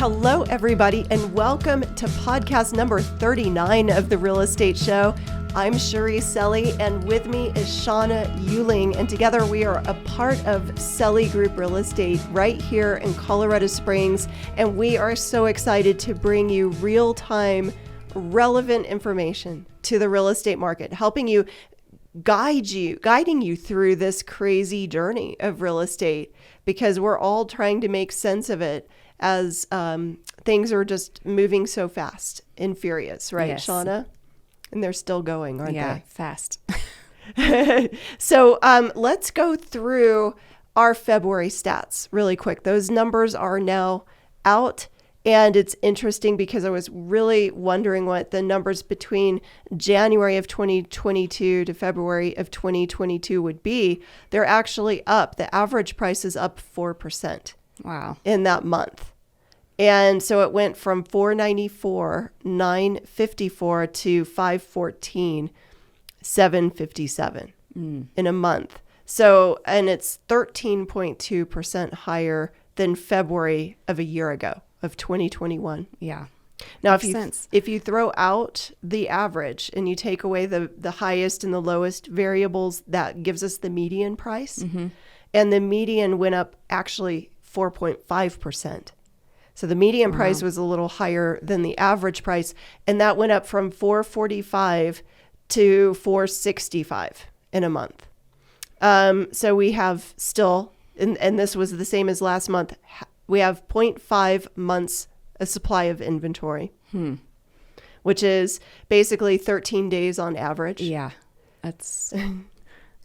Hello, everybody, and welcome to podcast number 39 of The Real Estate Show. I'm Cherise Selly, and with me is Shawna Uehling, and together we are a part of Selly Group Real Estate right here in Colorado Springs, and we are so excited to bring you real-time, relevant information to the real estate market, helping you, guiding you through this crazy journey of real estate, because we're all trying to make sense of it as things are just moving so fast and furious, right, Yes. Shawna? And they're still going, aren't they? Fast. So let's go through our February stats really quick. Those numbers are now out, and it's interesting because I was really wondering what the numbers between January of 2022 to February of 2022 would be. They're actually up. The average price is up 4%. Wow. In that month. And so it went from $494, $954 to $514, $757 in a month. So, and it's 13.2% higher than February of a year ago, of 2021. Yeah. Now, Makes if you throw out the average and you take away the highest and the lowest variables, that gives us the median price. Mm-hmm. And the median went up actually 4.5%. So the median price was a little higher than the average price, and that went up from $445 to $465 in a month. So we have still, and this was the same as last month, we have 0.5 months a supply of inventory, which is basically 13 days on average. Yeah. That's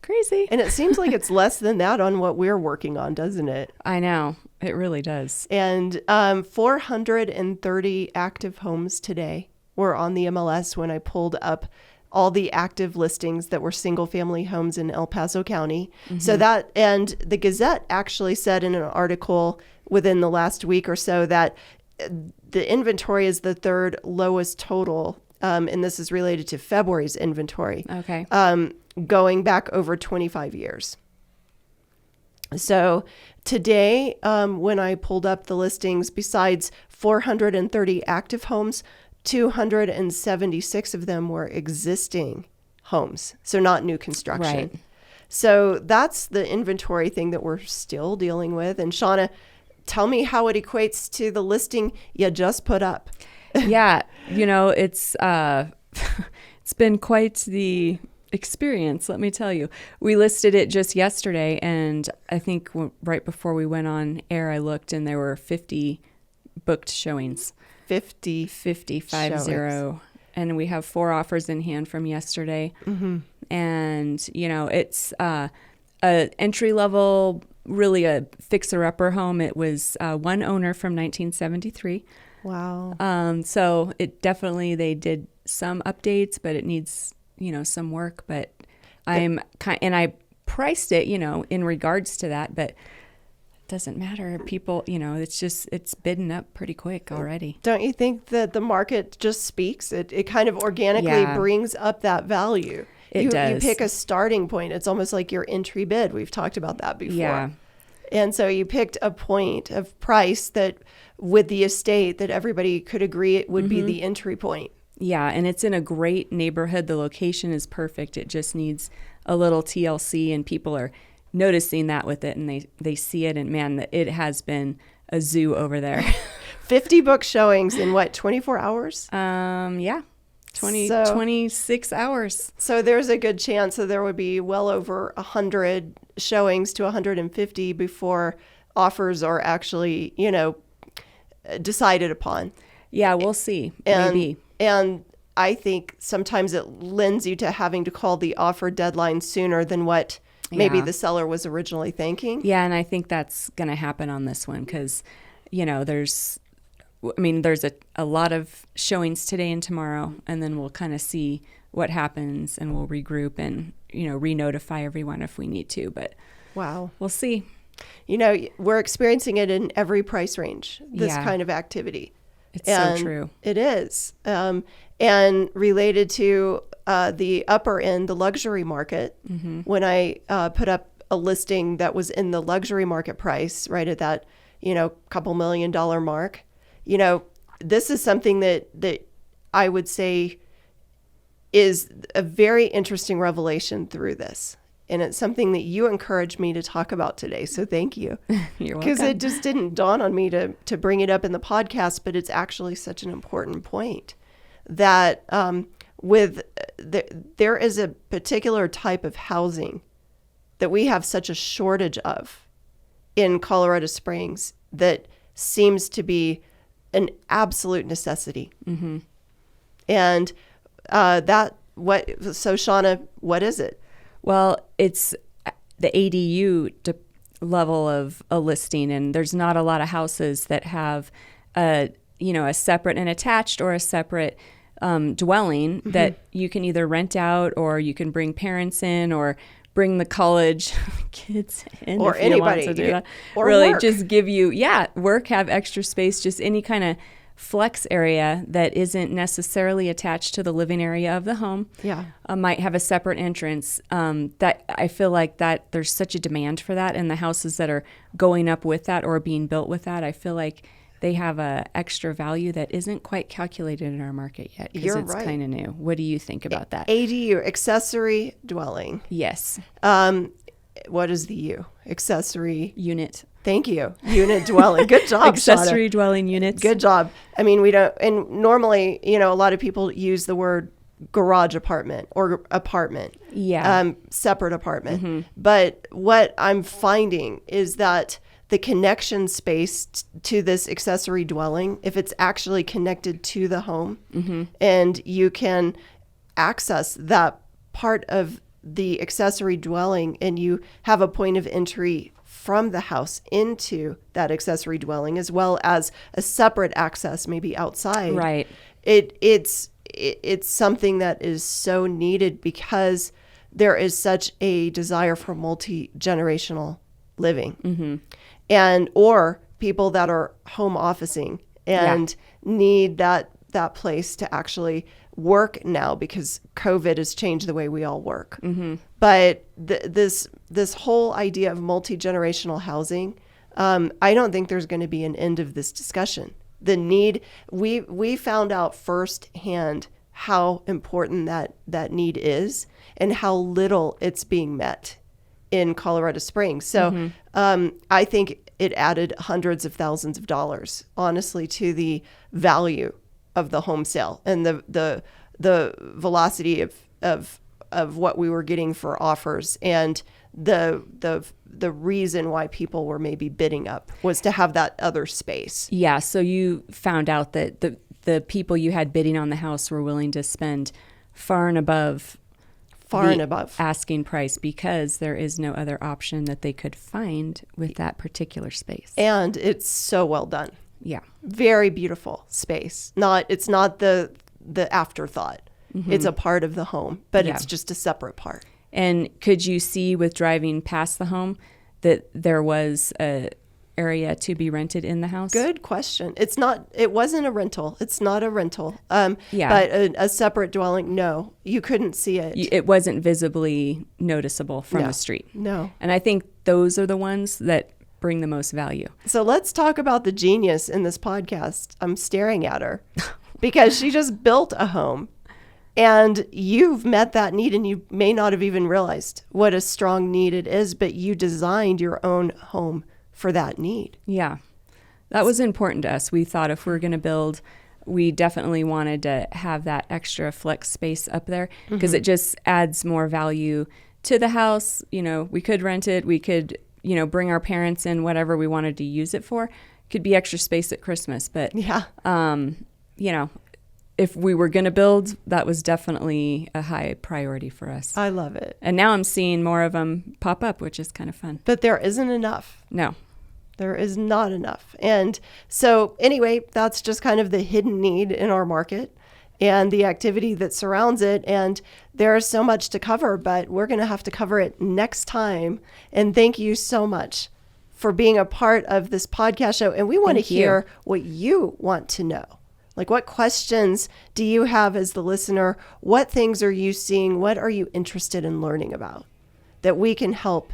crazy. And it seems like it's less than that on what we're working on, doesn't it? I know. It really does. And 430 active homes today were on the MLS when I pulled up all the active listings that were single family homes in El Paso County. Mm-hmm. So that, and the Gazette actually said in an article within the last week or so that the inventory is the third lowest total. And this is related to February's inventory. Okay. Going back over 25 years. So today, when I pulled up the listings, besides 430 active homes, 276 of them were existing homes. So not new construction. Right. So that's the inventory thing that we're still dealing with. And Shawna, tell me how it equates to the listing you just put up. Yeah. You know, it's been quite the experience, let me tell you. We listed it just yesterday, and I think right before we went on air, I looked, and there were 50 booked showings. 50. And we have 4 offers in hand from yesterday. Mm-hmm. And, you know, it's a entry level, really a fixer-upper home. It was one owner from 1973. Wow. So it definitely, they did some updates, but it needs, you know, some work, but and I priced it, you know, in regards to that, but it doesn't matter. People, you know, it's bidding up pretty quick already. Don't you think that the market just speaks? It kind of organically brings up that value. It does. You pick a starting point. It's almost like your entry bid. We've talked about that before. Yeah. And so you picked a point of price that with the estate that everybody could agree it would be the entry point. Yeah, and it's in a great neighborhood. The location is perfect. It just needs a little TLC, and people are noticing that with it, and they see it, and man, it has been a zoo over there. 50 book showings in what, 24 hours? Yeah. 26 hours. So there's a good chance that there would be well over 100 showings to 150 before offers are actually, you know, decided upon. Yeah, we'll see. Maybe. And I think sometimes it lends you to having to call the offer deadline sooner than what maybe the seller was originally thinking. Yeah, and I think that's going to happen on this one because, you know, there's a lot of showings today and tomorrow, and then we'll kind of see what happens, and we'll regroup and, you know, re-notify everyone if we need to. But wow, we'll see. You know, we're experiencing it in every price range, this kind of activity. It's so true. It is. And related to the upper end, the luxury market, when I put up a listing that was in the luxury market price, right at that, you know, couple $1 million mark, this is something that I would say is a very interesting revelation through this. And it's something that you encouraged me to talk about today. So thank you. You're welcome. Because it just didn't dawn on me to bring it up in the podcast, but it's actually such an important point that there is a particular type of housing that we have such a shortage of in Colorado Springs that seems to be an absolute necessity. Mm-hmm. And so Shawna, what is it? Well, it's the ADU level of a listing, and there's not a lot of houses that have a separate and attached or a separate dwelling mm-hmm. that you can either rent out or you can bring parents in or bring the college kids in or if anybody you want to do that. Or really work. Just give you work, have extra space, just any kind of flex area that isn't necessarily attached to the living area of the home. Might have a separate entrance. That I feel like that there's such a demand for that, and the houses that are going up with that or being built with that, I feel like they have a extra value that isn't quite calculated in our market yet because it's kind of new. What do you think about that? ADU, accessory dwelling. Yes. What is the U? Accessory unit. Thank you. Unit dwelling. Good job, Accessory Shawna. dwelling units. Good job. I mean, we don't, and normally, a lot of people use the word garage apartment or apartment. Yeah. Separate apartment. Mm-hmm. But what I'm finding is that the connection space to this accessory dwelling, if it's actually connected to the home mm-hmm. and you can access that part of the accessory dwelling and you have a point of entry from the house into that accessory dwelling, as well as a separate access maybe outside. Right. It's something that is so needed because there is such a desire for multi-generational living. Mm-hmm. And or people that are home officing and need that place to actually work now because COVID has changed the way we all work. Mm-hmm. But this whole idea of multi-generational housing, I don't think there's going to be an end of this discussion. The need, we found out firsthand how important that need is and how little it's being met in Colorado Springs. So mm-hmm. I think it added hundreds of thousands of dollars, honestly, to the value of the home sale and the velocity of what we were getting for offers, and the reason why people were maybe bidding up was to have that other space. Yeah. So you found out that the people you had bidding on the house were willing to spend far and above asking price because there is no other option that they could find with that particular space. And it's so well done. Yeah. Very beautiful space. It's not the afterthought. Mm-hmm. It's a part of the home, but it's just a separate part. And could you see with driving past the home that there was a area to be rented in the house? Good question. It wasn't a rental. It's not a rental. But a separate dwelling, no, you couldn't see it. It wasn't visibly noticeable from the street. No. And I think those are the ones that bring the most value. So let's talk about the genius in this podcast. I'm staring at her because she just built a home. And you've met that need, and you may not have even realized what a strong need it is, but you designed your own home for that need. Yeah. That was important to us. We thought if we were going to build, we definitely wanted to have that extra flex space up there because it just adds more value to the house. We could rent it. We could, bring our parents in, whatever we wanted to use it for. Could be extra space at Christmas. But, if we were going to build, that was definitely a high priority for us. I love it. And now I'm seeing more of them pop up, which is kind of fun. But there isn't enough. No. There is not enough. And so anyway, that's just kind of the hidden need in our market and the activity that surrounds it. And there's so much to cover, but we're going to have to cover it next time. And thank you so much for being a part of this podcast show. And we want to hear what you want to know. Like, what questions do you have as the listener? What things are you seeing? What are you interested in learning about that we can help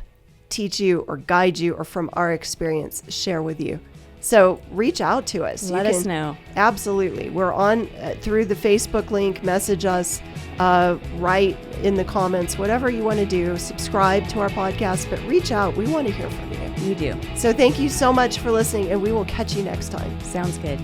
teach you or guide you or from our experience share with you? So reach out to us. Let us know. Absolutely. We're on through the Facebook link. Message us, write in the comments, whatever you want to do. Subscribe to our podcast, but reach out. We want to hear from you. We do. So thank you so much for listening, and we will catch you next time. Sounds good.